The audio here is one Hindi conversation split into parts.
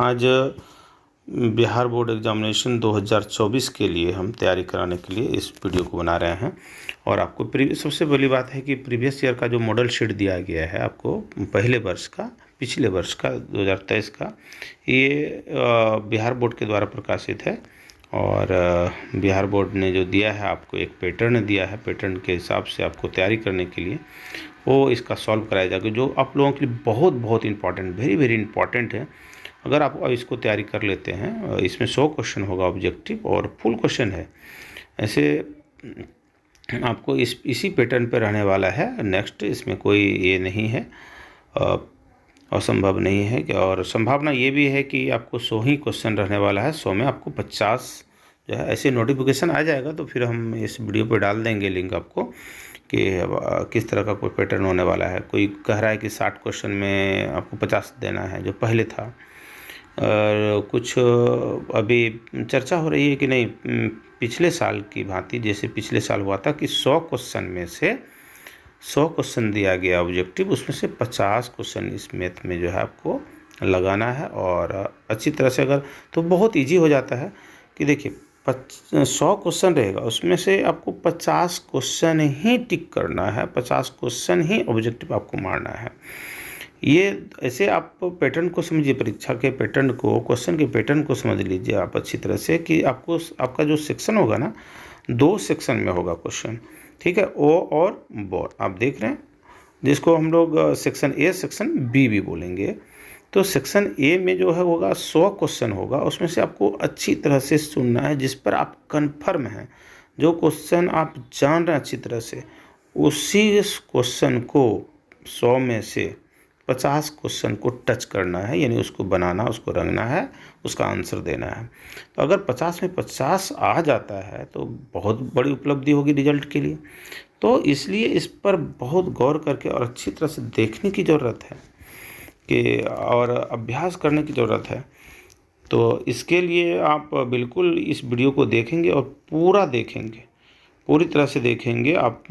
आज बिहार बोर्ड एग्जामिनेशन 2024 के लिए हम तैयारी कराने के लिए इस वीडियो को बना रहे हैं। और आपको सबसे पहली बात है कि प्रीवियस ईयर का जो मॉडल शीट दिया गया है आपको पहले वर्ष का, पिछले वर्ष का 2023 का, ये बिहार बोर्ड के द्वारा प्रकाशित है। और बिहार बोर्ड ने जो दिया है आपको एक पैटर्न दिया है, पैटर्न के हिसाब से आपको तैयारी करने के लिए वो इसका सॉल्व कराया जाएगा, जो आप लोगों के लिए बहुत इंपॉर्टेंट, वेरी इंपॉर्टेंट है। अगर आप इसको तैयारी कर लेते हैं, इसमें 100 क्वेश्चन होगा ऑब्जेक्टिव और फुल क्वेश्चन है। ऐसे आपको इसी पैटर्न पे रहने वाला है नेक्स्ट, इसमें कोई ये नहीं है, असंभव नहीं है। और संभावना ये भी है कि आपको 100 ही क्वेश्चन रहने वाला है। 100 में आपको 50 जो है, ऐसे नोटिफिकेशन आ जाएगा तो फिर हम इस वीडियो पे डाल देंगे लिंक आपको कि किस तरह का कोई पैटर्न होने वाला है। कोई कह रहा है कि 60 क्वेश्चन में आपको 50 देना है जो पहले था, और कुछ अभी चर्चा हो रही है कि नहीं, पिछले साल की भांति जैसे पिछले साल हुआ था कि 100 क्वेश्चन में से 100 क्वेश्चन दिया गया ऑब्जेक्टिव, उसमें से 50 क्वेश्चन इस मैथ में जो है आपको लगाना है। और अच्छी तरह से अगर तो बहुत इजी हो जाता है कि देखिए 100 क्वेश्चन रहेगा, उसमें से आपको 50 क्वेश्चन ही टिक करना है, 50 क्वेश्चन ही ऑब्जेक्टिव आपको मारना है। ये ऐसे आप पैटर्न को समझिए, परीक्षा के पैटर्न को, क्वेश्चन के पैटर्न को समझ लीजिए आप अच्छी तरह से कि आपको आपका जो सेक्शन होगा ना, 2 सेक्शन में होगा क्वेश्चन, ठीक है। ओ और बोर आप देख रहे हैं, जिसको हम लोग सेक्शन ए, सेक्शन बी भी बोलेंगे। तो सेक्शन ए में जो है होगा 100 क्वेश्चन होगा, उसमें से आपको अच्छी तरह से सुनना है जिस पर आप कन्फर्म हैं, जो क्वेश्चन आप जान रहे हैं अच्छी तरह से, उसी क्वेश्चन को 100 में से 50 क्वेश्चन को टच करना है, यानी उसको बनाना, उसको रंगना है, उसका आंसर देना है। तो अगर 50 में 50 आ जाता है तो बहुत बड़ी उपलब्धि होगी रिजल्ट के लिए। तो इसलिए इस पर बहुत गौर करके और अच्छी तरह से देखने की ज़रूरत है कि और अभ्यास करने की ज़रूरत है। तो इसके लिए आप बिल्कुल इस वीडियो को देखेंगे और पूरा देखेंगे, पूरी तरह से देखेंगे। आप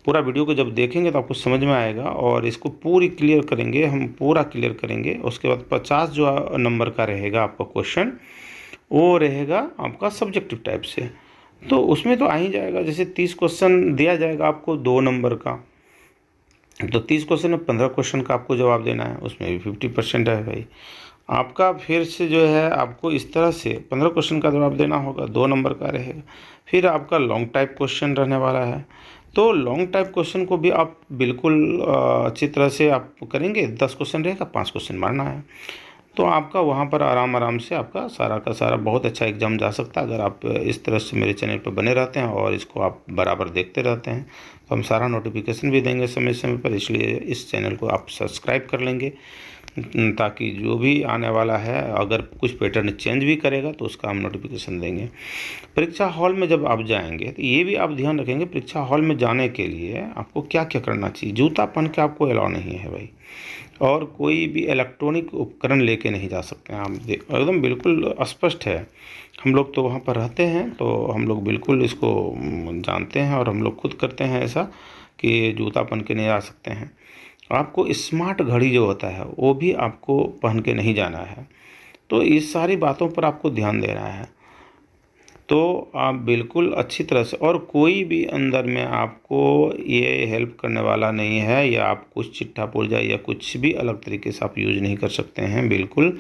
पूरा वीडियो को जब देखेंगे तो आपको समझ में आएगा और इसको पूरी क्लियर करेंगे, हम पूरा क्लियर करेंगे। उसके बाद 50 जो नंबर का रहेगा आपका क्वेश्चन, वो रहेगा आपका सब्जेक्टिव टाइप से। तो उसमें तो आ ही जाएगा, जैसे 30 क्वेश्चन दिया जाएगा आपको 2 नंबर का, तो 30 क्वेश्चन में 15 क्वेश्चन का आपको जवाब देना है, उसमें भी 50% है भाई आपका। फिर से जो है आपको इस तरह से 15 क्वेश्चन का जवाब देना होगा, 2 नंबर का रहेगा। फिर आपका लॉन्ग टाइप क्वेश्चन रहने वाला है, तो लॉन्ग टाइप क्वेश्चन को भी आप बिल्कुल अच्छी तरह से आप करेंगे। 10 क्वेश्चन रहेगा, 5 क्वेश्चन मारना है, तो आपका वहाँ पर आराम से आपका सारा का सारा बहुत अच्छा एग्जाम जा सकता है। अगर आप इस तरह से मेरे चैनल पर बने रहते हैं और इसको आप बराबर देखते रहते हैं, तो हम सारा नोटिफिकेशन भी देंगे समय समय पर। इसलिए इस चैनल को आप सब्सक्राइब कर लेंगे, ताकि जो भी आने वाला है, अगर कुछ पैटर्न चेंज भी करेगा तो उसका हम नोटिफिकेशन देंगे। परीक्षा हॉल में जब आप जाएंगे तो ये भी आप ध्यान रखेंगे, परीक्षा हॉल में जाने के लिए आपको क्या क्या करना चाहिए। जूता पहन के आपको अलाउ नहीं है भाई, और कोई भी इलेक्ट्रॉनिक उपकरण लेके नहीं जा सकते हैं आप, एकदम बिल्कुल स्पष्ट है। हम लोग तो वहाँ पर रहते हैं, तो हम लोग बिल्कुल इसको जानते हैं और हम लोग खुद करते हैं ऐसा कि जूता पहन के नहीं जा सकते हैं। आपको स्मार्ट घड़ी जो होता है वो भी आपको पहन के नहीं जाना है। तो इस सारी बातों पर आपको ध्यान देना है। तो आप बिल्कुल अच्छी तरह से, और कोई भी अंदर में आपको ये हेल्प करने वाला नहीं है, या आप कुछ चिट्ठा पुल जाए या कुछ भी अलग तरीके से आप यूज नहीं कर सकते हैं। बिल्कुल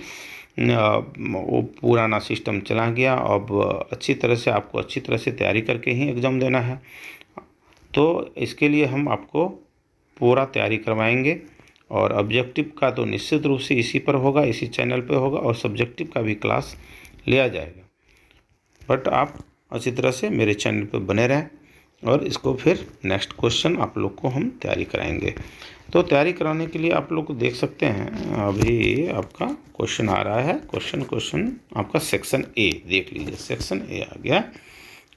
वो पुराना सिस्टम चला गया। अब अच्छी तरह से आपको अच्छी तरह से तैयारी करके ही एग्ज़ाम देना है। तो इसके लिए हम आपको पूरा तैयारी करवाएंगे, और ऑब्जेक्टिव का तो निश्चित रूप से इसी पर होगा, इसी चैनल पर होगा, और सब्जेक्टिव का भी क्लास लिया जाएगा। बट आप अच्छी तरह से मेरे चैनल पर बने रहें, और इसको फिर नेक्स्ट क्वेश्चन आप लोग को हम तैयारी कराएंगे। तो तैयारी कराने के लिए आप लोग देख सकते हैं, अभी आपका क्वेश्चन आ रहा है। क्वेश्चन आपका सेक्शन ए देख लीजिए, सेक्शन ए आ गया।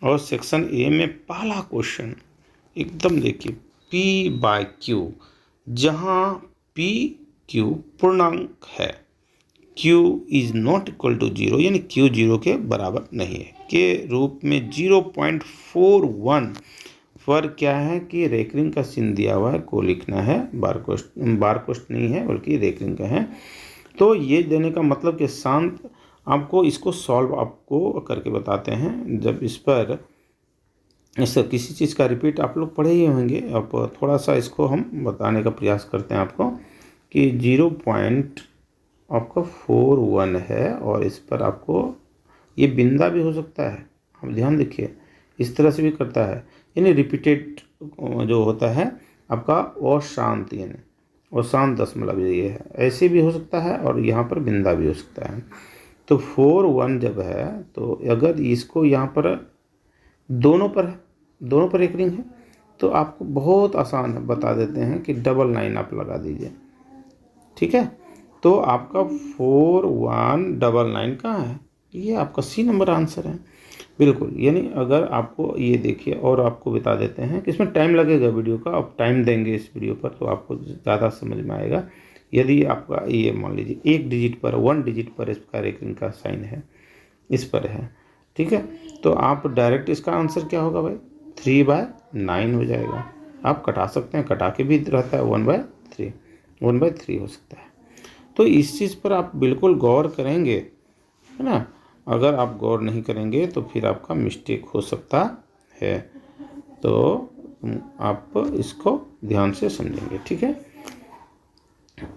और सेक्शन ए में पहला क्वेश्चन एकदम देखिए, P/Q, जहाँ PQ पूर्णांक है, Q is not equal to 0, यानी Q 0 के बराबर नहीं है, के रूप में 0.41 पर क्या है कि रेकरिंग का चिन्ह दिया हुआ है, को लिखना है। बार कोष्ट नहीं है बल्कि रेकरिंग का है। तो ये देने का मतलब कि शांत, आपको इसको सॉल्व आपको करके बताते हैं। जब इस पर इस किसी चीज़ का रिपीट आप लोग पढ़े ही होंगे, अब थोड़ा सा इसको हम बताने का प्रयास करते हैं आपको कि 0.41 है, और इस पर आपको ये बिंदा भी हो सकता है। आप ध्यान देखिए, इस तरह से भी करता है, यानी रिपीटेड जो होता है आपका अशांत, यानी अशांत दशमलव ये है, ऐसे भी हो सकता है, और यहाँ पर बिंदा भी हो सकता है। तो 41 जब है, तो अगर इसको यहाँ पर दोनों पर है, दोनों पर एक रिंग है, तो आपको बहुत आसान है, बता देते हैं कि 99 आप लगा दीजिए। ठीक है, तो आपका 4199 कहाँ है? ये आपका सी नंबर आंसर है बिल्कुल। यानी अगर आपको ये देखिए, और आपको बता देते हैं कि इसमें टाइम लगेगा वीडियो का, अब टाइम देंगे इस वीडियो पर तो आपको ज़्यादा समझ में आएगा। यदि आपका ये मान लीजिए 1 डिजिट पर, 1 डिजिट पर इसका एक रिंग का साइन है, इस पर है, ठीक है, तो आप डायरेक्ट इसका आंसर क्या होगा भाई? 3/9 हो जाएगा। आप कटा सकते हैं, कटा के भी रहता है 1/3, 1/3 हो सकता है। तो इस चीज़ पर आप बिल्कुल गौर करेंगे, है ना। अगर आप गौर नहीं करेंगे तो फिर आपका मिस्टेक हो सकता है, तो आप इसको ध्यान से समझेंगे। ठीक है,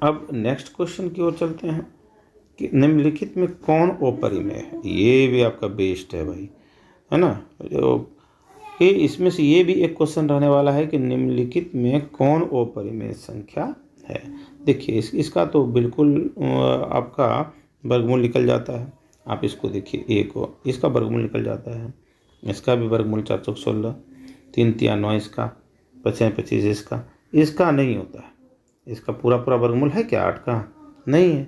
अब नेक्स्ट क्वेश्चन की ओर चलते हैं कि निम्नलिखित में कौन अपरिमेय है? ये भी आपका बेस्ट है भाई, है ना। ये इसमें से ये भी एक क्वेश्चन रहने वाला है कि निम्नलिखित में कौन अपरिमेय संख्या है। देखिए इसका तो बिल्कुल आपका वर्गमूल निकल जाता है। आप इसको देखिए, ए को, इसका वर्गमूल निकल जाता है, इसका भी वर्गमूल 4 चौक 16, 3 तिया 9, इसका 5 25, इसका नहीं होता है। इसका पूरा वर्गमूल है क्या 8 का? नहीं है।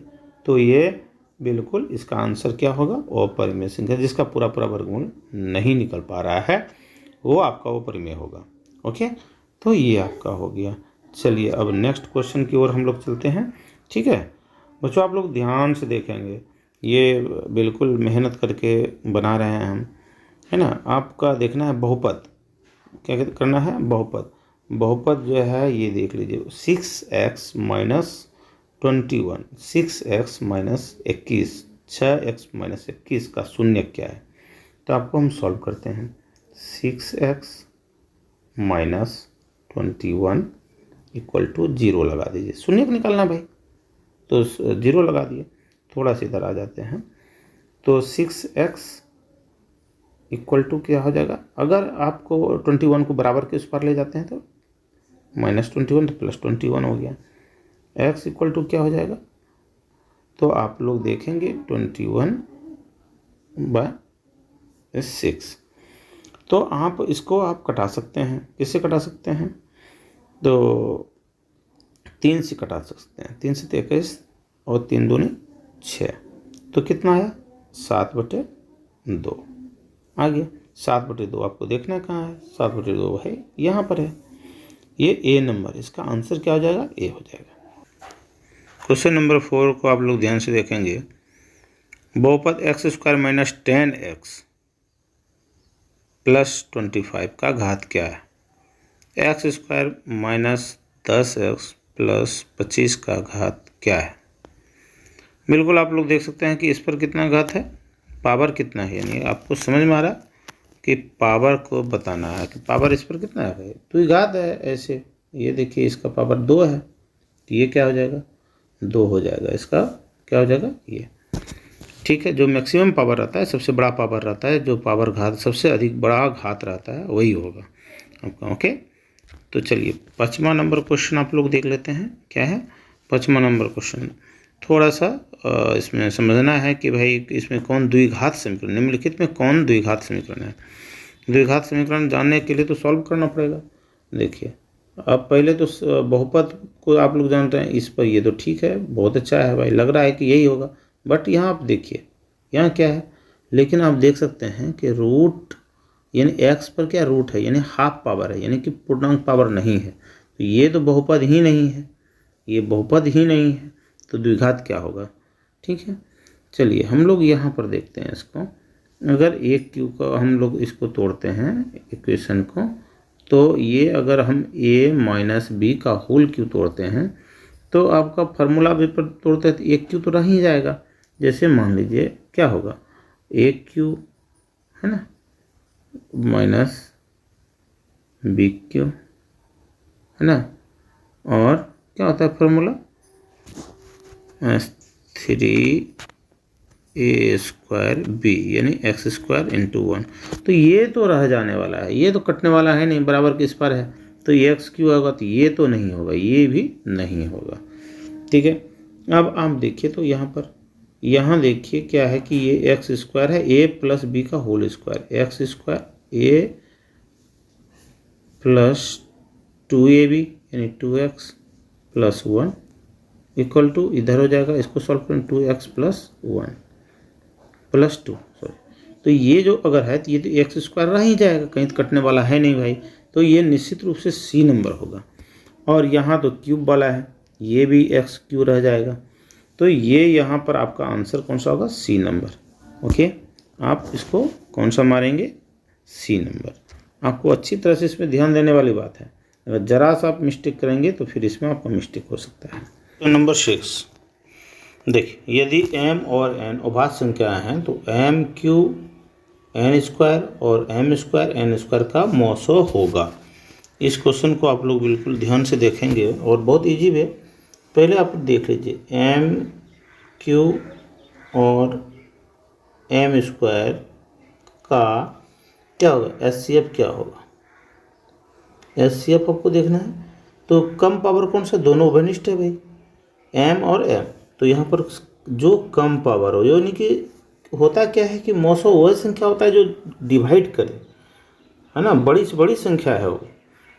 तो ये बिल्कुल इसका आंसर क्या होगा? अपरिमेय संख्या, जिसका पूरा वर्गमूल नहीं निकल पा रहा है वो आपका अपरिमेय होगा। ओके, तो ये आपका हो गया। चलिए अब नेक्स्ट क्वेश्चन की ओर हम लोग चलते हैं। ठीक है बच्चों, आप लोग ध्यान से देखेंगे, ये बिल्कुल मेहनत करके बना रहे हैं हम, है ना। आपका देखना है बहुपद, क्या करना है? बहुपद। बहुपद जो है ये देख लीजिए, 6x - 21, 6x - 21, 6x - 21 का शून्य क्या है? तो आपको हम सॉल्व करते हैं। 6x - 21 = 0 लगा दीजिए, शून्य को निकालना भाई, तो 0 लगा दिए। थोड़ा सा इधर आ जाते हैं, तो 6x = क्या हो जाएगा? अगर आपको 21 को बराबर के उस पर ले जाते हैं तो -21 तो +21 हो गया। x = क्या हो जाएगा? तो आप लोग देखेंगे 21/6। तो आप इसको आप कटा सकते हैं, किससे कटा सकते हैं? तो 3 से कटा सकते हैं, 3 से 21 और 3 दूनी 6, तो कितना आया? 7/2 आ गया। 7/2 आपको देखना है कहाँ है? 7/2 है यहाँ पर है, ये ए नंबर, इसका आंसर क्या हो जाएगा? ए हो जाएगा। क्वेश्चन नंबर 4 को आप लोग ध्यान से देखेंगे। बहुपद x² - 10x + 25 का घात क्या है? x² - 10x + 25 का घात क्या है? बिल्कुल आप लोग देख सकते हैं कि इस पर कितना घात है, पावर कितना है, यानी आपको समझ में आ रहा कि पावर को बताना है कि पावर इस पर कितना है। तो घात है ऐसे, ये देखिए इसका पावर 2 है, तो ये क्या हो जाएगा? 2 हो जाएगा। इसका क्या हो जाएगा? ये। ठीक है, जो मैक्सिमम पावर रहता है, सबसे बड़ा पावर रहता है, जो पावर घात सबसे अधिक बड़ा घात रहता है वही होगा आपका। ओके, तो चलिए 5वां नंबर क्वेश्चन आप लोग देख लेते हैं। क्या है 5वां नंबर क्वेश्चन? थोड़ा सा इसमें समझना है कि भाई इसमें कौन द्विघात समीकरण, निम्नलिखित में कौन द्विघात समीकरण है। द्विघात समीकरण जानने के लिए तो सॉल्व करना पड़ेगा। देखिए अब पहले तो बहुपद को आप लोग जानते हैं, इस पर ये तो ठीक है, बहुत अच्छा है भाई, लग रहा है कि यही होगा। बट यहाँ आप देखिए, यहाँ क्या है, लेकिन आप देख सकते हैं कि रूट, यानी x पर क्या रूट है, यानी हाफ पावर है, यानी कि पूर्णांक पावर नहीं है। तो ये तो बहुपद ही नहीं है, ये बहुपद ही नहीं है, तो द्विघात क्या होगा? ठीक है, चलिए हम लोग यहाँ पर देखते हैं इसको। अगर एक क्यू का हम लोग इसको तोड़ते हैं इक्वेशन को, तो ये अगर हम a - b का होल क्यू तोड़ते हैं तो आपका फार्मूला भी पर तोड़ते हैं तो एक क्यू तो रह ही जाएगा। जैसे मान लीजिए क्या होगा, एक क्यू है ना माइनस बी क्यू है ना, और क्या होता है फार्मूला 3a² यानी x² इंटू 1। तो ये तो रह जाने वाला है, ये तो कटने वाला है नहीं, बराबर किस पर है, तो ये एक्स क्यू होगा, तो ये तो नहीं होगा, ये भी नहीं होगा। ठीक है, अब आप देखिए तो यहाँ देखिए क्या है कि ये x² है a प्लस बी का whole square, x² a plus 2ab यानी 2x प्लस 1 इक्वल टू, इधर हो जाएगा, इसको सॉल्व करें 2x प्लस 1 प्लस 2 सॉरी। तो ये जो अगर है तो ये तो x² रह ही जाएगा, कहीं तो कटने वाला है नहीं भाई, तो ये निश्चित रूप से सी नंबर होगा। और यहाँ तो क्यूब वाला है, ये भी x³ रह जाएगा, तो ये यहाँ पर आपका आंसर कौन सा होगा, सी नंबर। ओके, आप इसको कौन सा मारेंगे, सी नंबर। आपको अच्छी तरह से इसमें ध्यान देने वाली बात है, अगर जरा सा आप मिस्टेक करेंगे तो फिर इसमें आपका मिस्टेक हो सकता है। तो नंबर 6 देखिए, यदि m और n अभाज्य संख्याएं हैं तो m³ n² और m² n² का मौसो होगा। इस क्वेश्चन को आप लोग बिल्कुल ध्यान से देखेंगे और बहुत इजी है। पहले आप देख लीजिए m³ और m² का क्या होगा, HCF क्या होगा, HCF आपको देखना है। तो कम पावर कौन सा, दोनों उभयनिष्ठ है भाई, m और m। तो यहाँ पर जो कम पावर हो, यानी कि होता क्या है कि मौसो वह संख्या होता है जो डिवाइड करे, है ना, बड़ी से बड़ी संख्या है वो,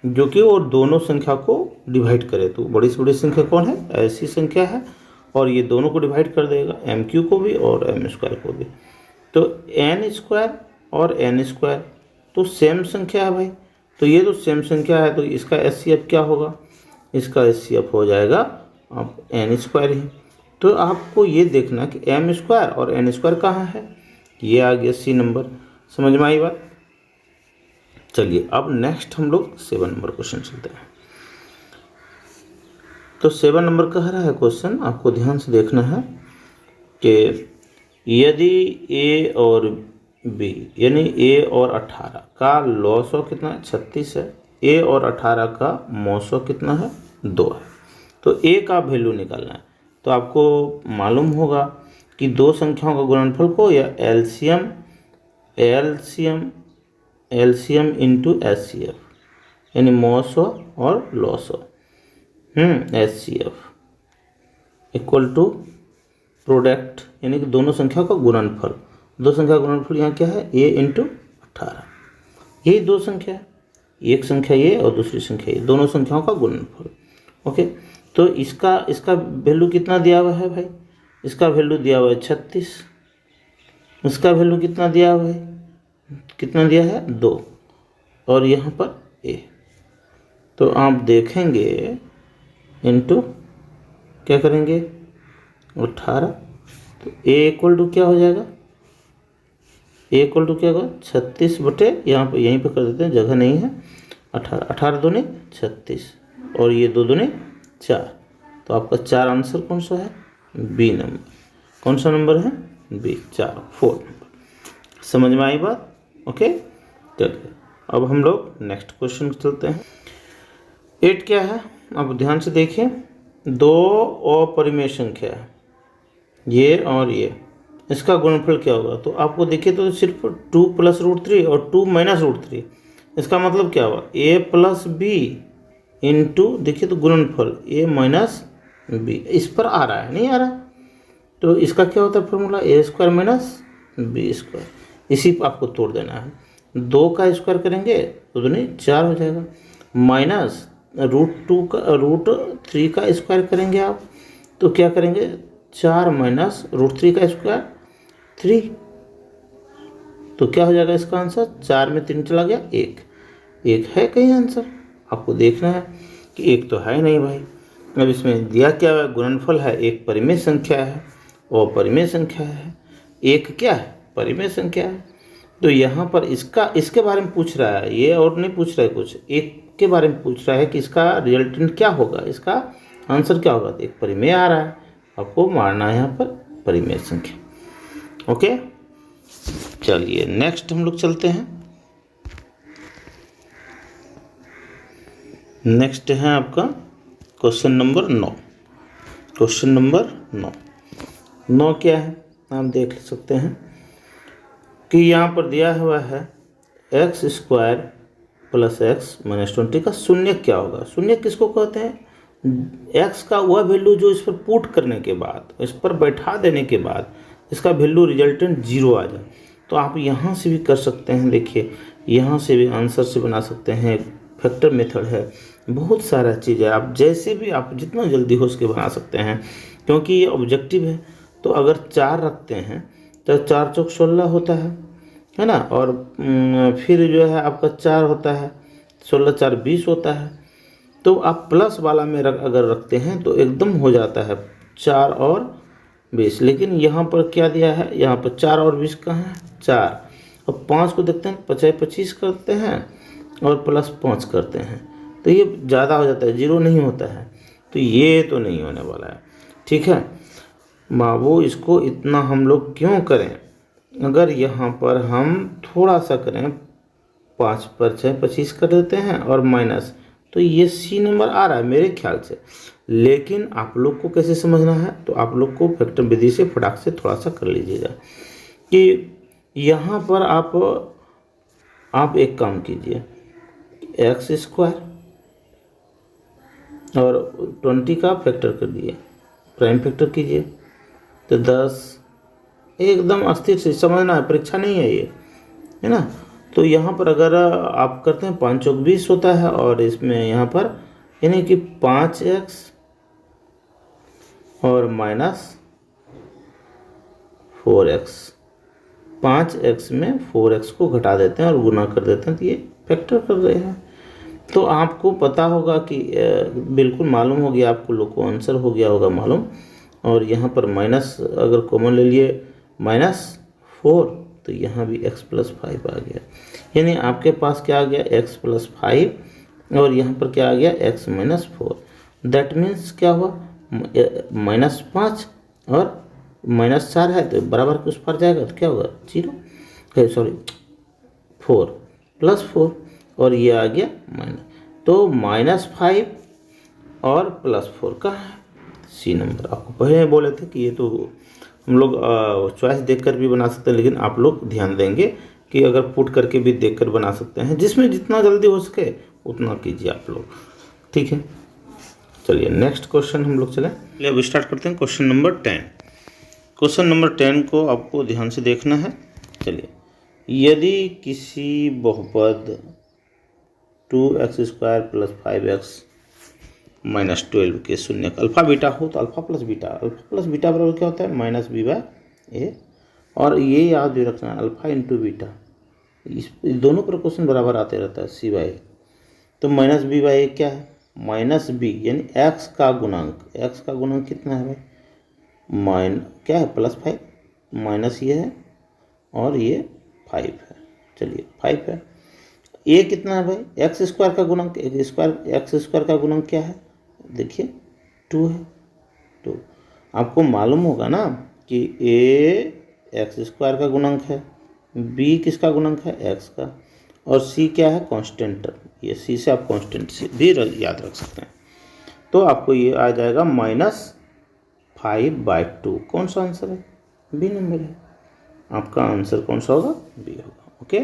जो कि वो दोनों संख्या को डिवाइड करे। तो बड़ी से बड़ी संख्या कौन है, ऐसी संख्या है, और ये दोनों को डिवाइड कर देगा, m³ को भी और m² को भी। तो n² और n² तो सेम संख्या है भाई, तो ये तो सेम संख्या है, तो इसका HCF क्या होगा, इसका HCF हो जाएगा आप n² ही। तो आपको ये देखना कि m² और n² कहाँ है, ये आ गया सी नंबर। समझ में आई बात। चलिए अब नेक्स्ट हम लोग 7 नंबर क्वेश्चन चलते हैं। तो 7 नंबर कह रहा है क्वेश्चन, आपको ध्यान से देखना है कि यदि a और b यानी a और 18 का लॉसो कितना है, 36 है, a और 18 का मौसो कितना है, 2 है। तो a का वैल्यू निकालना है। तो आपको मालूम होगा कि दो संख्याओं का गुणनफल को या एलसीएम इंटू HCF यानी मौसो और लॉसो HCF इक्वल टू प्रोडक्ट यानी कि दोनों संख्याओं का गुणनफल। दो संख्या का गुणनफल यहाँ क्या है, a इंटू 18, यही दो संख्या है, एक संख्या ये और दूसरी संख्या ये, दोनों संख्याओं का गुणनफल। ओके, तो इसका वैल्यू कितना दिया हुआ है भाई, इसका वैल्यू दिया हुआ है 36, इसका वैल्यू कितना दिया हुआ है, कितना दिया है 2, और यहाँ पर a। तो आप देखेंगे इंटू क्या करेंगे 18, तो a इक्वल टू क्या हो जाएगा, a इक्वल टू क्या होगा 36 बटे, यहाँ पर यहीं पर कर देते हैं, जगह नहीं है, 18 दूनी 36 और ये 2 दूनी 4। तो आपका 4 आंसर कौन सा है, बी नंबर। कौन सा नंबर है, बी, 4 नंबर। समझ में आई बात। ओके, चलिए अब हम लोग नेक्स्ट क्वेश्चन चलते हैं। 8 क्या है, अब ध्यान से देखिए, दो अपरिमेय संख्या है ये और ये, इसका गुणनफल क्या होगा। तो आपको देखिए तो सिर्फ 2 + √3 और 2 - √3, इसका मतलब क्या हुआ, a + b इंटू, देखिए तो गुणनफल a - b, इस पर आ रहा है, नहीं आ रहा, तो इसका क्या होता है फॉर्मूला, a² - b²। इसी पर आपको तोड़ देना है, 2 का स्क्वायर करेंगे तो नहीं 4 हो जाएगा, माइनस √3 का स्क्वायर करेंगे आप तो क्या करेंगे, 4 माइनस √3 का स्क्वायर 3। तो क्या हो जाएगा इसका आंसर, 4 में 3 चला गया, 1 है कहीं आंसर। आपको देखना है कि 1 तो है नहीं भाई। अब इसमें दिया क्या है, गुणनफल है, एक परिमेय संख्या है और परिमेय संख्या है, एक क्या है, परिमेय संख्या है। तो यहाँ पर इसके बारे में पूछ रहा है ये, और नहीं पूछ रहा है कुछ, एक के बारे में पूछ रहा है कि इसका रिजल्टेंट क्या होगा, इसका आंसर क्या होगा, एक परिमेय आ रहा है, आपको मारना है यहाँ पर परिमेय संख्या। ओके, चलिए नेक्स्ट हम लोग चलते हैं। नेक्स्ट है आपका क्वेश्चन नंबर 9। क्वेश्चन नंबर 9 क्या है, आप देख सकते हैं कि यहाँ पर दिया हुआ है x square plus x minus 20 का शून्य क्या होगा। शून्य किसको कहते हैं, एक्स का वह वैल्यू जो इस पर पुट करने के बाद, इस पर बैठा देने के बाद इसका वैल्यू रिजल्टेंट 0 आ जाए। तो आप यहाँ से भी कर सकते हैं, देखिए यहाँ से भी आंसर से बना सकते हैं, फैक्टर मेथड है, बहुत सारा चीज़ है, आप जैसे भी आप जितना जल्दी हो सके बना सकते हैं, क्योंकि ये ऑब्जेक्टिव है। तो अगर 4 रखते हैं तो 4 चौक 16 होता है ना, और फिर जो है आपका 4 होता है, 16 4 20 होता है। तो आप प्लस वाला में अगर रखते हैं तो एकदम हो जाता है 4 और 20। लेकिन यहाँ पर क्या दिया है, यहाँ पर 4 और 20 कहाँ है, 4। अब 5 को देखते हैं, 5 25 करते हैं और प्लस 5 करते हैं, तो ये ज़्यादा हो जाता है, 0 नहीं होता है। तो ये तो नहीं होने वाला है, ठीक है बाबू। इसको इतना हम लोग क्यों करें, अगर यहाँ पर हम थोड़ा सा करें, 5 पर 6 25 कर देते हैं और माइनस, तो ये सी नंबर आ रहा है मेरे ख्याल से। लेकिन आप लोग को कैसे समझना है, तो आप लोग को फैक्टर विधि से फटाक से थोड़ा सा कर लीजिएगा कि यहाँ पर आप एक काम कीजिए, एक्स स्क्वायर और 20 का फैक्टर कर दिए, प्राइम फैक्टर कीजिए तो 10। एकदम अस्थिर से समझना है, परीक्षा नहीं है ये, है ना। तो यहाँ पर अगर आप करते हैं 5 चौक 20 होता है, और इसमें यहाँ पर यानी कि 5x और माइनस 4x, 5x में 4x को घटा देते हैं और गुना कर देते हैं, तो ये फैक्टर कर रहे हैं। तो आपको पता होगा कि बिल्कुल मालूम हो गया आपको लोग को, आंसर हो गया होगा मालूम। और यहाँ पर माइनस अगर कॉमन ले लिए -4, तो यहाँ भी x + 5 आ गया, यानी आपके पास क्या आ गया, x + 5 और यहाँ पर क्या आ गया, x - 4। दैट मीन्स क्या हुआ, -5 और -4 है तो बराबर के उस पर जाएगा, तो क्या होगा 0, सॉरी 4 + 4 और ये आ गया माइनस। तो -5 और +4 का है सी नंबर। आपको पहले बोले थे कि ये तो हम लोग चॉइस देखकर भी बना सकते हैं, लेकिन आप लोग ध्यान देंगे कि अगर पुट करके भी देखकर बना सकते हैं, जिसमें जितना जल्दी हो सके उतना कीजिए आप लोग, ठीक है। चलिए नेक्स्ट क्वेश्चन हम लोग चलें, चलिए अब स्टार्ट करते हैं क्वेश्चन नंबर 10। क्वेश्चन नंबर 10 को आपको ध्यान से देखना है। चलिए, यदि किसी बहुपद 2x² + 5x - 12 के शून्य अल्फा बीटा हो, तो अल्फा प्लस बीटा बराबर क्या होता है, -b/a। और ये याद भी रखना, अल्फा इंटू बीटा, इस दोनों पर क्वेश्चन बराबर आते रहता है, c/a। तो -b/a क्या है, -b यानी x का गुणांक कितना है भाई, क्या है +5, माइनस ये है और ये 5 है। चलिए 5 है, ए कितना है भाई, x² का गुणांक, x² का गुणांक क्या है, देखिए 2 है। तो आपको मालूम होगा ना कि a x² का गुणांक है, b किसका गुणांक है, x का, और c क्या है, कांस्टेंट टर्म। ये c से आप कांस्टेंट से भी याद रख सकते हैं। तो आपको ये आ जाएगा -5/2। कौन सा आंसर है, बी नंबर है आपका आंसर, कौन सा होगा, बी होगा। ओके,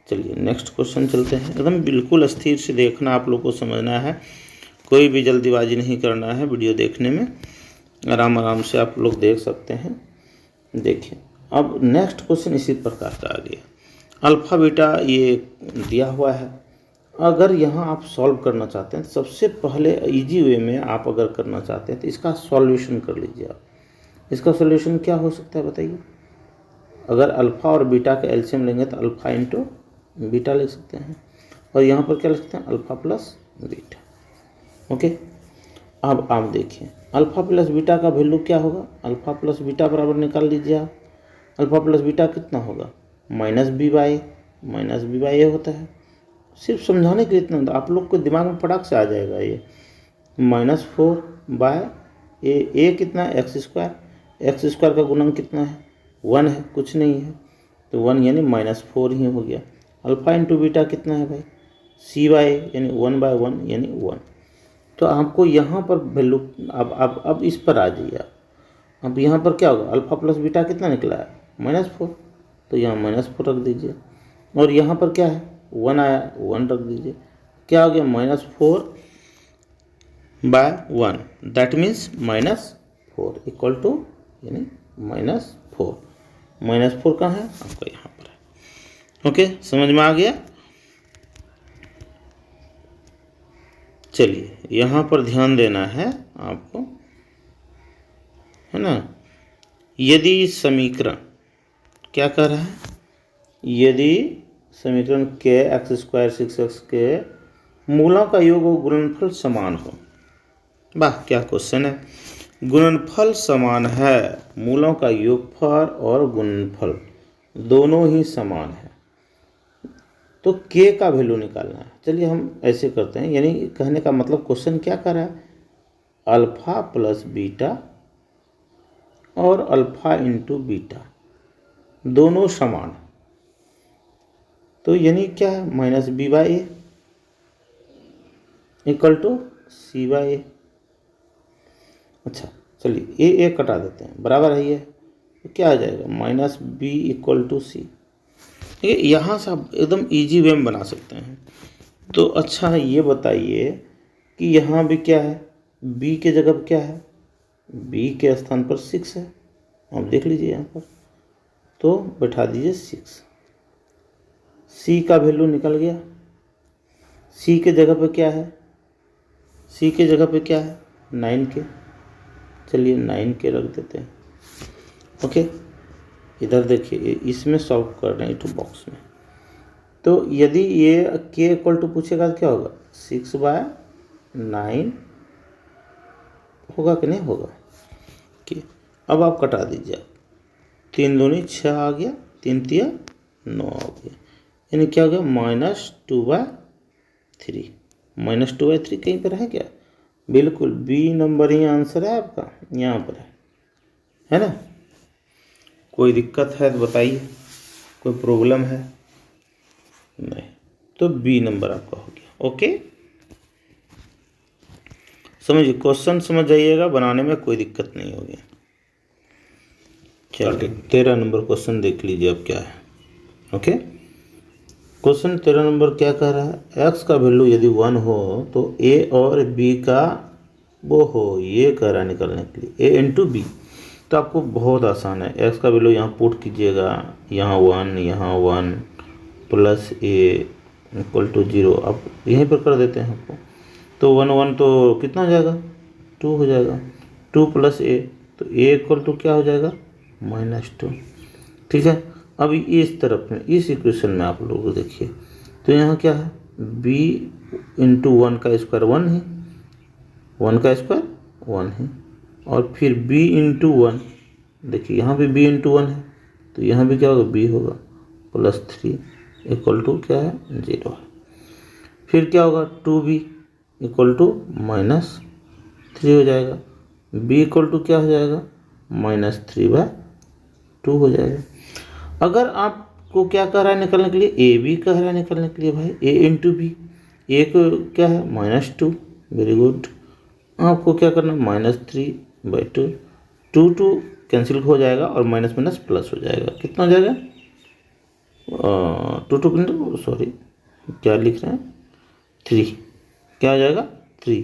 चलिए नेक्स्ट क्वेश्चन चलते हैं। एकदम बिल्कुल स्थिर से देखना, आप लोग को समझना है, कोई भी जल्दीबाजी नहीं करना है वीडियो देखने में, आराम से आप लोग देख सकते हैं। देखिए अब नेक्स्ट क्वेश्चन इसी प्रकार का आ गया, अल्फा बीटा ये दिया हुआ है। अगर यहाँ आप सॉल्व करना चाहते हैं तो सबसे पहले इजी वे में आप अगर करना चाहते हैं तो इसका सॉल्यूशन कर लीजिए आप। इसका सॉल्यूशन क्या हो सकता है बताइए, अगर अल्फ़ा और बीटा का एलसीएम लेंगे तो अल्फ़ा इंटू बीटा लिख सकते हैं, और यहाँ पर क्या लिख सकते हैं, अल्फ़ा प्लस बीटा। ओके, अब आप देखिए अल्फ़ा प्लस बीटा का वैल्यू क्या होगा, अल्फ़ा प्लस बीटा बराबर निकाल लीजिए आप। अल्फ़ा प्लस बीटा कितना होगा, -b/a होता है। सिर्फ समझाने के लिए इतना, आप लोग को दिमाग में फटाक से आ जाएगा ये, -4 बाय ए कितना है एक्स स्क्वायर का गुणन कितना है 1 है, कुछ नहीं है तो 1 यानी -4 ही हो गया। अल्फा इंटू बीटा कितना है भाई सी बाय यानी 1/1 यानी 1। तो आपको यहाँ पर वैल्यू अब इस पर आ जाइए आप। अब यहाँ पर क्या होगा अल्फा प्लस बीटा कितना निकला है -4, तो यहाँ -4 रख दीजिए और यहाँ पर क्या है 1 आया 1 रख दीजिए। क्या हो गया -4/1 दैट मीन्स -4 इक्वल टू यानी -4। -4 कहाँ है आपका यहाँ पर है। ओके समझ में आ गया। चलिए यहाँ पर ध्यान देना है आपको, है ना। यदि समीकरण क्या कर रहा है, यदि समीकरण के x² 6x के मूलों का योग और गुणनफल समान हो। वाह क्या क्वेश्चन है। गुणनफल समान है, मूलों का योगफल और गुणनफल दोनों ही समान है, तो k का वैल्यू निकालना है। चलिए हम ऐसे करते हैं, यानी कहने का मतलब क्वेश्चन क्या कर रहा है अल्फा प्लस बीटा और अल्फा इंटू बीटा दोनों समान है, तो यानी क्या है -b/a इक्वल टू c/a। अच्छा चलिए ए कटा देते हैं, बराबर है ये, तो क्या आ जाएगा -b इक्वल टू c। ठीक है, यहाँ से आप एकदम इजी वे में बना सकते हैं। तो अच्छा ये बताइए कि यहाँ भी क्या है b के जगह पर क्या है, b के स्थान पर 6 है, आप देख लीजिए यहाँ पर, तो बैठा दीजिए 6। c का वैल्यू निकल गया, c के जगह पे क्या है, c के जगह पे क्या है 9k, चलिए 9k रख देते हैं। ओके इधर देखिए इसमें सॉल्व कर रहे हैं 2 बॉक्स में, तो यदि ये k इक्वल टू पूछेगा तो क्या होगा 6/9 होगा कि नहीं होगा। कि अब आप कटा दीजिए, 3 दूनी 6 आ गया, 3 तिया 9 आ गया, यानी क्या हो गया -2/3। -2/3 कहीं पर है क्या, बिल्कुल बी नंबर ही आंसर है आपका, यहाँ पर है ना। कोई दिक्कत है तो बताइए, कोई प्रॉब्लम है नहीं, तो बी नंबर आपका हो गया। ओके समझिए, क्वेश्चन समझ जाइएगा, बनाने में कोई दिक्कत नहीं होगी। चलिए 13 नंबर क्वेश्चन देख लीजिए अब क्या है। ओके क्वेश्चन 13 नंबर क्या कह रहा है, x का वैल्यू यदि 1 हो तो a और b का वो हो, ये कह रहा है निकलने के लिए a इंटू बी। तो आपको बहुत आसान है, x का वैल्यू यहाँ पुट कीजिएगा, यहाँ 1 यहाँ 1 प्लस a इक्वल टू 0, आप यहीं पर कर देते हैं आपको, तो 1 1 तो कितना हो जाएगा 2 हो जाएगा, 2 प्लस a, तो a इक्वल टू क्या हो जाएगा -2। ठीक है, अब इस तरफ में इस इक्वेशन में आप लोग देखिए, तो यहाँ क्या है b इंटू 1 का स्क्वायर 1 है, 1 का स्क्वायर 1 है, और फिर b इंटू 1, देखिए यहाँ भी b इंटू 1 है, तो यहाँ भी क्या होगा b होगा +3 इक्वल टू क्या है 0 है। फिर क्या होगा 2b इक्वल टू -3 हो जाएगा, b इक्वल टू क्या हो जाएगा -3/2 हो जाएगा। अगर आपको क्या कह रहा है निकलने के लिए, ए बी कह रहा है निकलने के लिए भाई, a इंटू बी, ए को क्या है -2, वेरी गुड। आपको क्या करना -3/2, 2 कैंसिल हो जाएगा और माइनस माइनस प्लस हो जाएगा, कितना हो जाएगा 2 सॉरी क्या लिख रहे हैं 3, क्या हो जाएगा 3,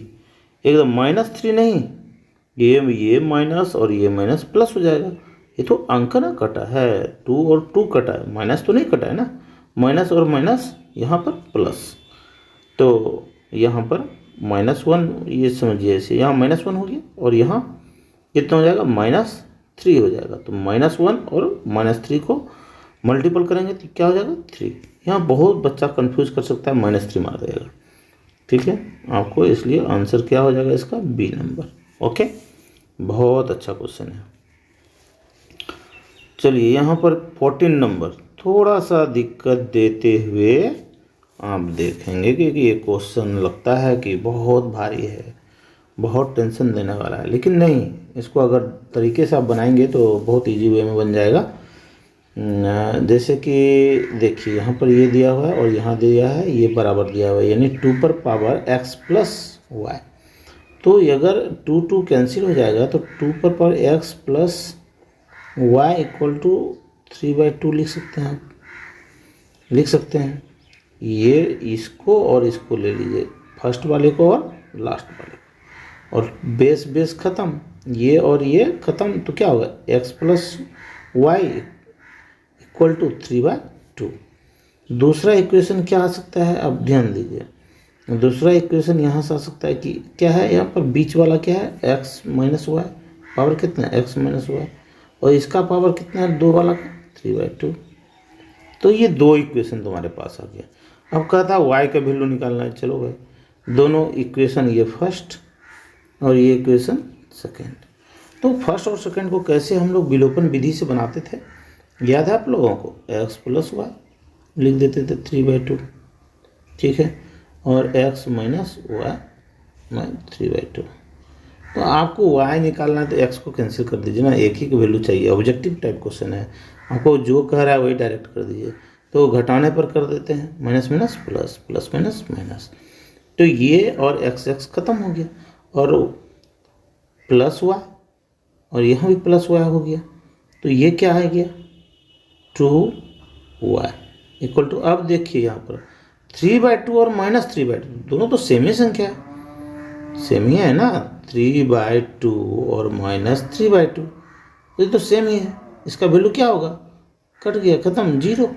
एकदम -3 नहीं, ये माइनस और ये माइनस प्लस हो जाएगा। ये तो अंक ना कटा है, 2 और 2 कटा है, माइनस तो नहीं कटा है ना, माइनस और माइनस यहाँ पर प्लस, तो यहाँ पर -1, ये समझिए ऐसे, यहाँ -1 हो गया और यहाँ कितना हो जाएगा -3 हो जाएगा। तो -1 और -3 को मल्टीपल करेंगे तो क्या हो जाएगा 3। यहाँ बहुत बच्चा कंफ्यूज कर सकता है, -3 मार देगा। ठीक है, आपको इसलिए आंसर क्या हो जाएगा इसका बी नंबर। ओके बहुत अच्छा क्वेश्चन है। चलिए यहाँ पर 14 नंबर थोड़ा सा दिक्कत देते हुए आप देखेंगे कि ये क्वेश्चन लगता है कि बहुत भारी है, बहुत टेंशन देने वाला है, लेकिन नहीं, इसको अगर तरीके से आप बनाएंगे तो बहुत इजी वे में बन जाएगा। जैसे कि देखिए यहाँ पर ये दिया हुआ है और यहाँ दिया है ये बराबर दिया हुआ है, यानी 2 पर पावर x प्लस वाई। तो अगर 2 कैंसिल हो जाएगा तो 2 पर power x plus y equal to 3/2 लिख सकते हैं आप, लिख सकते हैं। ये इसको और इसको ले लीजिए, फर्स्ट वाले को और लास्ट वाले को, और बेस बेस ख़त्म, ये और ये ख़त्म, तो क्या होगा x plus y equal to 3/2। दूसरा इक्वेशन क्या आ सकता है, अब ध्यान दीजिए, दूसरा इक्वेशन यहाँ से आ सकता है कि क्या है, यहाँ पर बीच वाला क्या है x माइनस वाई, पावर कितना है x माइनस वाई, और इसका पावर कितना है 2 वाला का 3/2। तो ये 2 इक्वेशन तुम्हारे पास आ गया। अब कहता है y का वैल्यू निकालना है, चलो भाई दोनों इक्वेशन, ये फर्स्ट और ये इक्वेशन सेकेंड। तो फर्स्ट और सेकेंड को कैसे हम लोग विलोपन विधि से बनाते थे, याद है आप लोगों को, x प्लस वाई लिख देते थे 3/2, ठीक है, और x माइनस वाई 3/2। तो आपको y निकालना है तो x को कैंसिल कर दीजिए ना, एक ही की वैल्यू चाहिए, ऑब्जेक्टिव टाइप क्वेश्चन है, आपको जो कह रहा है वही डायरेक्ट कर दीजिए। तो घटाने पर कर देते हैं, minus minus plus, plus minus minus, तो ये और x खत्म हो गया, और प्लस y, और यहाँ भी प्लस y हो गया, तो ये क्या आ गया 2y इक्वल टू, अब देखिए यहाँ पर 3/2 और माइनस 3/2 दोनों तो सेम ही संख्या है, सेम ही है ना, 3/2 और माइनस 3/2, ये तो सेम ही है, इसका वैल्यू क्या होगा, कट गया, खत्म, 0।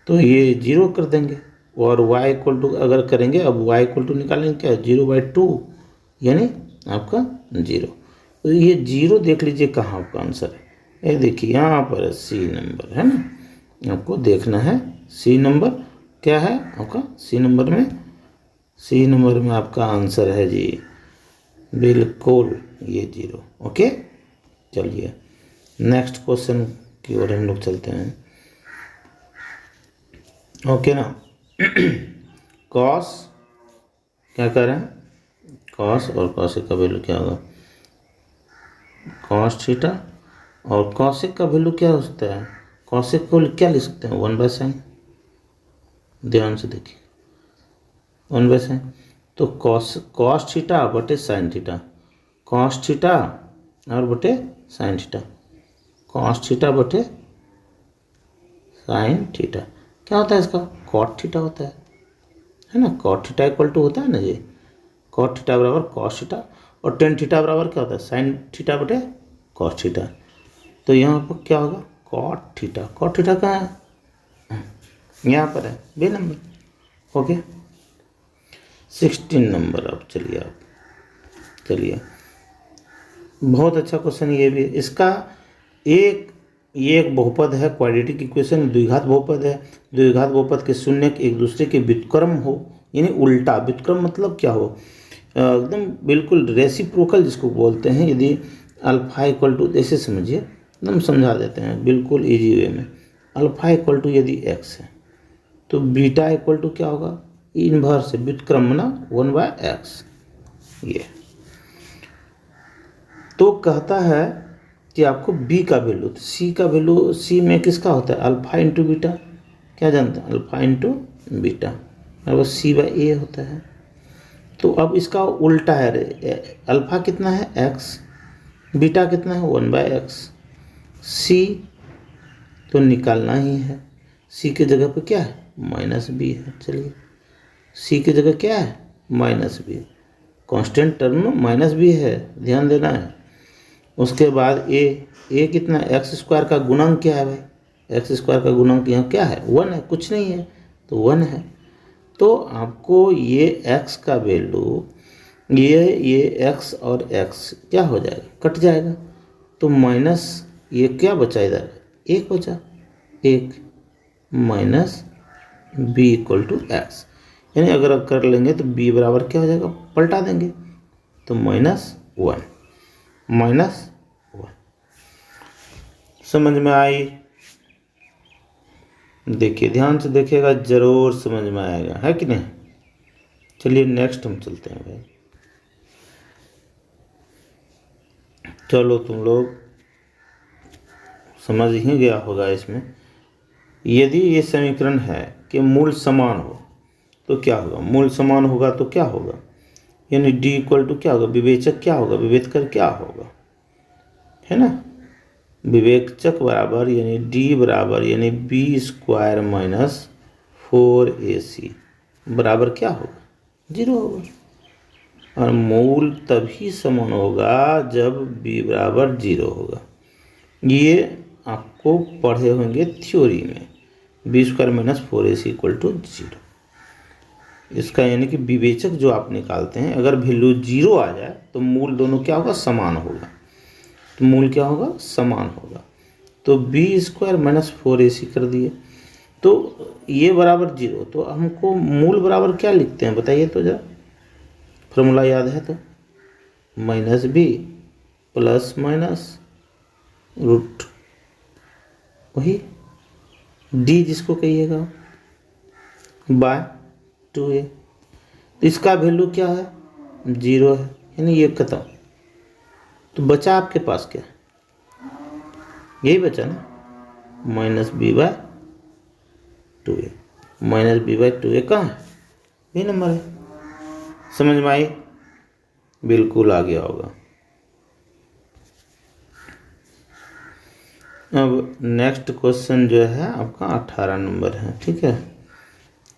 तो ये 0 कर देंगे, और y इक्वल टू अगर करेंगे, अब y इक्वल टू निकालेंगे क्या, 0/2 यानी आपका 0। तो ये 0 देख लीजिए कहाँ आपका आंसर है, ये देखिए यहाँ पर सी नंबर है ना, आपको देखना है सी नंबर क्या है आपका, सी नंबर में आपका आंसर है जी बिल्कुल ये 0। ओके, चलिए नेक्स्ट क्वेश्चन की ओर हम लोग चलते हैं। ओके ना, कॉस क्या कर रहे हैं, कॉस और कॉसेक का वैल्यू क्या होगा, कॉस थीटा, और कॉसेक का वैल्यू क्या हो सकता है, कॉसेक को क्या लिख सकते हैं 1/sin, ध्यान से देखिए 1/sin, तो कॉस थीटा बटे साइन थीटा, कॉस थीटा और बटे साइन थीटा, कॉस थीटा बटे साइन थीटा, क्या होता है इसका कॉट थीटा होता है ना, कॉट थीटा इक्वल टू होता है ना जी, कॉट थीटा बराबर कॉस थीटा, और टेन थीटा बराबर क्या होता है साइन थीटा बटे कॉस थीटा। तो यहाँ पर क्या होगा कॉट थीटा कहाँ है, यहाँ पर है बे नंबर, ओके 16 नंबर। अब चलिए बहुत अच्छा क्वेश्चन ये भी, इसका ये एक बहुपद है, क्वाड्रेटिक इक्वेशन, द्विघात बहुपद है, द्विघात बहुपद के शून्य एक दूसरे के व्युत्क्रम हो, यानी उल्टा, व्युत्क्रम मतलब क्या हो, एकदम बिल्कुल रेसिप्रोकल जिसको बोलते हैं। यदि अल्फा इक्वल टू, ऐसे समझिए, एकदम समझा देते हैं बिल्कुल इजी वे में, अल्फा इक्वल टू यदि x है तो बीटा इक्वल टू क्या होगा, इनवर्स व्युत्क्रम ना 1/x। ये तो कहता है कि आपको b का वैल्यू, तो c का वैल्यू, c में किसका होता है अल्फा इंटू बीटा, क्या जानते हैं अल्फा इंटू बीटा, और c/a होता है। तो अब इसका उल्टा है, अल्फा कितना है x, बीटा कितना है 1/x, c तो निकालना ही है, c की जगह पे क्या है -b है, चलिए c की जगह क्या है -b, कांस्टेंट टर्म -b है, ध्यान देना है। उसके बाद a कितना, x² का गुणक क्या है भाई, x² का गुणक यहाँ क्या है 1 है, कुछ नहीं है तो 1 है। तो आपको ये x का वैल्यू, ये x और x क्या हो जाएगा, कट जाएगा, तो माइनस ये क्या बचा इधर, 1 बचा, 1 minus b equal to x, यानी अगर आप कर लेंगे तो b बराबर क्या हो जाएगा, पलटा देंगे तो -1, समझ में आई, देखिए ध्यान से देखिएगा, जरूर समझ में आएगा, है कि नहीं। चलिए नेक्स्ट हम चलते हैं भाई, चलो तुम लोग समझ ही गया होगा इसमें। यदि ये समीकरण है कि मूल समान हो तो क्या होगा, मूल समान होगा तो क्या होगा, यानी d इक्वल टू क्या होगा, विवेचक क्या होगा, विभेदकर क्या होगा, है ना। विवेचक बराबर यानी d बराबर यानी बी स्क्वायर माइनस 4ac बराबर क्या होगा, 0 होगा। और मूल तभी समान होगा जब b बराबर 0 होगा। ये आपको पढ़े होंगे थ्योरी में, b square minus 4ac equal to 0। इसका यानी कि विवेचक जो आप निकालते हैं, अगर वैल्यू 0 आ जाए तो मूल दोनों क्या होगा, समान होगा। तो मूल क्या होगा, समान होगा। तो बी स्क्वायर माइनस 4ac कर दिए, तो ये बराबर 0। तो हमको मूल बराबर क्या लिखते हैं बताइए तो जरा, फॉर्मूला याद है तो, minus b plus minus root वही डी जिसको कहिएगा बाय 2a। तो इसका वैल्यू क्या है, 0 है, यानी ये खत्म। तो बचा आपके पास क्या, यही बचा ना, minus b by 2a। Minus b by 2a कहाँ है, बी नंबर है। समझ में आई, बिल्कुल आ गया होगा। अब नेक्स्ट क्वेश्चन जो है आपका 18 नंबर है, ठीक है।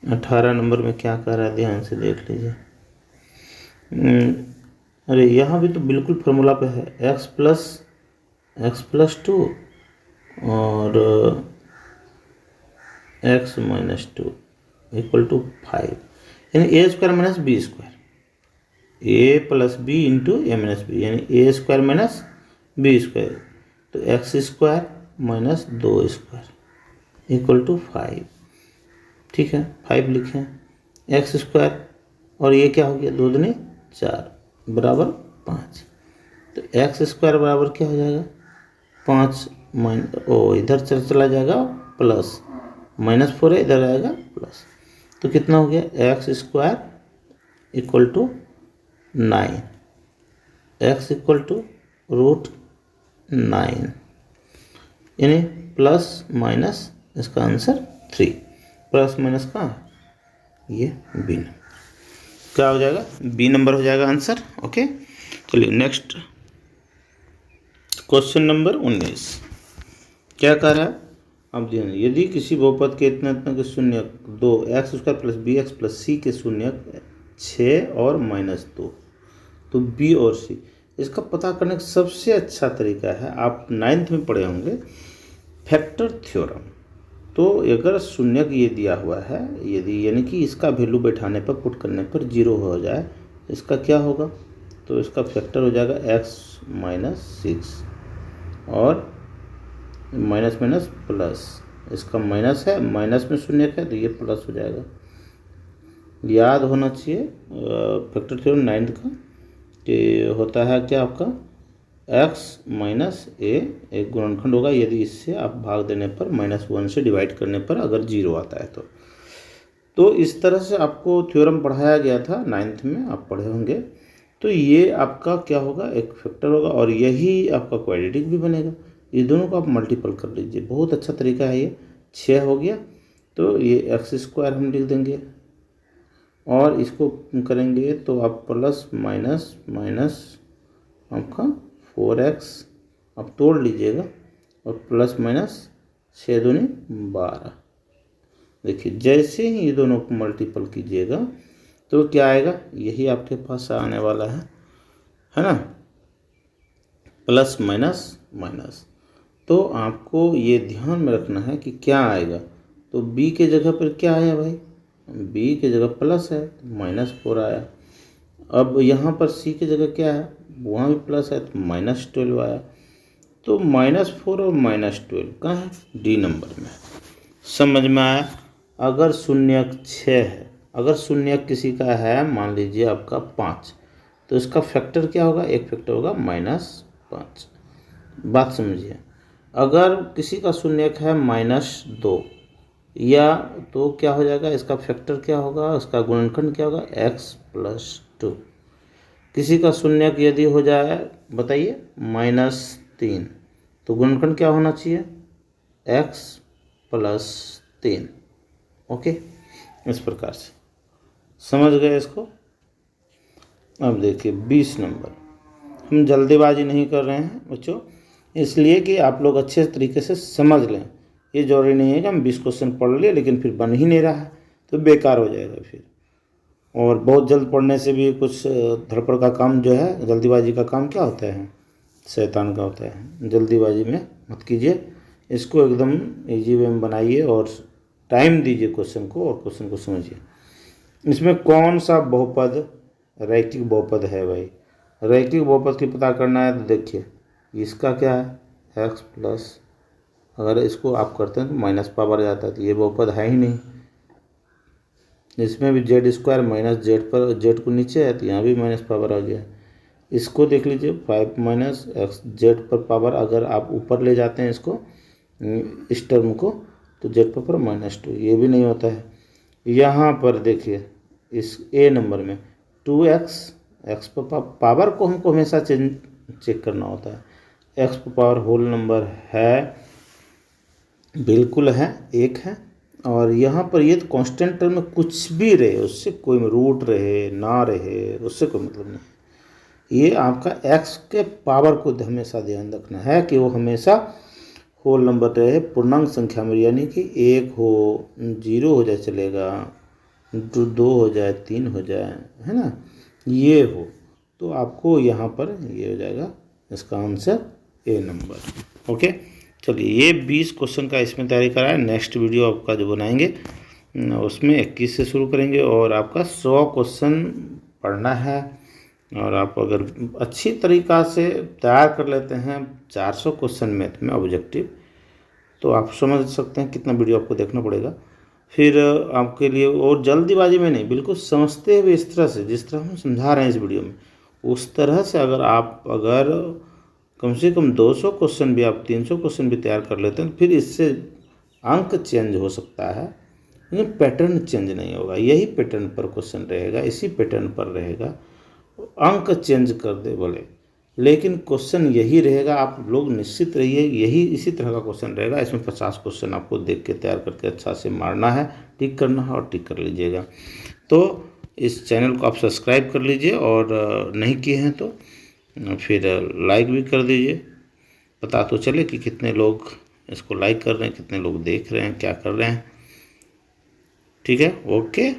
18 नंबर में क्या कह रहा है, ध्यान से देख लीजिए। अरे यहाँ भी तो बिल्कुल फॉर्मूला पे है, x प्लस 2 और x माइनस 2 इक्वल टू 5, यानी a square minus b square, a plus b into a minus b, यानी a square minus b square. तो x square minus 2 square equal to 5, ठीक है। 5 लिखें, एक्स स्क्वायर और ये क्या हो गया, 2 दूनी 4 बराबर 5। तो एक्स स्क्वायर बराबर क्या हो जाएगा, 5 इधर चला जाएगा प्लस, माइनस 4 है इधर आएगा प्लस। तो कितना हो गया, x square equal to 9, x equal to root 9, यानी प्लस माइनस इसका आंसर 3। प्लस माइनस कहाँ है, ये बी नंबर क्या हो जाएगा, बी नंबर हो जाएगा आंसर। ओके, चलिए नेक्स्ट क्वेश्चन नंबर 19 क्या कह रहा है। अब ध्यान, यदि किसी बहुपद के इतना इतना के शून्य 2 x square plus b x plus c के शून्य 6 और माइनस 2, तो बी और सी, इसका पता करने का सबसे अच्छा तरीका है, आप 9th में पढ़े होंगे, फैक्टर थ्योरम। तो अगर शून्य ये दिया हुआ है, यदि यानी कि इसका वैल्यू बैठाने पर पुट करने पर 0 हो जाए, इसका क्या होगा, तो इसका फैक्टर हो जाएगा x माइनस 6 और माइनस माइनस प्लस, इसका माइनस है, माइनस में शून्य है तो ये प्लस हो जाएगा। याद होना चाहिए फैक्टर थ्योरम 9th का, कि होता है क्या आपका x माइनस ए एक गुणनखंड होगा, यदि इससे आप भाग देने पर -1 से डिवाइड करने पर अगर 0 आता है तो इस तरह से आपको थ्योरम पढ़ाया गया था 9th में, आप पढ़े होंगे। तो ये आपका क्या होगा, एक फैक्टर होगा और यही आपका क्वाड्रेटिक भी बनेगा। ये दोनों को आप मल्टीपल कर लीजिए, बहुत अच्छा तरीका है ये। 6 हो गया तो ये एक्स स्क्वायर हम लिख देंगे और इसको करेंगे तो आप प्लस माइनस माइनस आपका 4x आप तोड़ लीजिएगा और प्लस माइनस 6 दूनी 12। देखिए जैसे ही ये दोनों को मल्टीपल कीजिएगा तो क्या आएगा, यही आपके पास आने वाला है ना, प्लस माइनस माइनस। तो आपको ये ध्यान में रखना है कि क्या आएगा। तो b के जगह पर क्या आया भाई, b के जगह प्लस है तो -4 आया। अब यहाँ पर c की जगह क्या है, वहाँ भी प्लस है तो -12 आया। तो -4 और -12 कहाँ है, डी नंबर में। समझ में आया। अगर शून्य 6 है, अगर शून्य किसी का है मान लीजिए आपका 5, तो इसका फैक्टर क्या होगा, एक फैक्टर होगा -5। बात समझिए। अगर किसी का शून्य है -2 या तो क्या हो जाएगा, इसका फैक्टर क्या होगा, इसका गुणनखंड क्या होगा, x प्लस 2। किसी का शून्यक यदि हो जाए बताइए -3, तो गुणनखंड क्या होना चाहिए x + 3। ओके, इस प्रकार से समझ गए इसको। अब देखिए 20 नंबर, हम जल्दीबाजी नहीं कर रहे हैं बच्चों, इसलिए कि आप लोग अच्छे तरीके से समझ लें। ये जरूरी नहीं है कि हम 20 क्वेश्चन पढ़ लिए लेकिन फिर बन ही नहीं रहा है तो बेकार हो जाएगा फिर। और बहुत जल्द पढ़ने से भी कुछ धड़पड़ का काम जो है, जल्दीबाजी का काम क्या होता है, शैतान का होता है। जल्दीबाजी में मत कीजिए, इसको एकदम इजी वे में बनाइए और टाइम दीजिए क्वेश्चन को और क्वेश्चन को समझिए। इसमें कौन सा बहुपद रैखिक बहुपद है भाई? रैखिक बहुपद की पता करना है तो देखिए इसका क्या है x प्लस, अगर इसको आप करते हैं तो माइनस पावर आ जाता है, तो ये बहुपद है ही नहीं। इसमें भी z² माइनस जेड पर, जेड को नीचे है तो यहाँ भी माइनस पावर आ गया। इसको देख लीजिए 5 माइनस एक्स जेड पर पावर, अगर आप ऊपर ले जाते हैं इसको इस टर्म को तो जेड पर -2, ये भी नहीं होता है। यहाँ पर देखिए इस ए नंबर में 2x, एक्स पर पावर को हमको हमेशा चेक करना होता है। एक्स पर पावर होल नंबर है, बिल्कुल है, 1 है। और यहाँ पर ये तो कांस्टेंट टर्म में कुछ भी रहे, उससे कोई रूट रहे ना रहे उससे कोई मतलब नहीं। ये आपका x के पावर को हमेशा ध्यान रखना है कि वो हमेशा होल नंबर रहे, पूर्णांक संख्या में, यानी कि 1 हो, 0 हो जाए चलेगा, 2 हो जाए, 3 हो जाए, है ना, ये हो तो आपको यहाँ पर ये हो जाएगा इसका आंसर ए नंबर। ओके, चलिए ये 20 क्वेश्चन का इसमें तैयारी करा है। नेक्स्ट वीडियो आपका जो बनाएंगे उसमें 21 से शुरू करेंगे और आपका 100 क्वेश्चन पढ़ना है। और आप अगर अच्छी तरीक़ा से तैयार कर लेते हैं 400 क्वेश्चन मैथ में ऑब्जेक्टिव, तो आप समझ सकते हैं कितना वीडियो आपको देखना पड़ेगा फिर आपके लिए। और जल्दीबाजी में नहीं, बिल्कुल समझते हुए इस तरह से, जिस तरह हम समझा रहे हैं इस वीडियो में, उस तरह से अगर कम से कम 200 क्वेश्चन भी, आप 300 क्वेश्चन भी तैयार कर लेते हैं, फिर इससे अंक चेंज हो सकता है लेकिन पैटर्न चेंज नहीं होगा। यही पैटर्न पर क्वेश्चन रहेगा, इसी पैटर्न पर रहेगा, अंक चेंज कर दे बोले लेकिन क्वेश्चन यही रहेगा। आप लोग निश्चित रहिए यही इसी तरह का क्वेश्चन रहेगा। इसमें 50 क्वेश्चन आपको देख के तैयार करके अच्छा से मारना है, टिक करना है और टिक कर लीजिएगा। तो इस चैनल को आप सब्सक्राइब कर लीजिए और नहीं किए हैं तो फिर लाइक भी कर दीजिए, पता तो चले कि कितने लोग इसको लाइक कर रहे हैं, कितने लोग देख रहे हैं, क्या कर रहे हैं। ठीक है, ओके।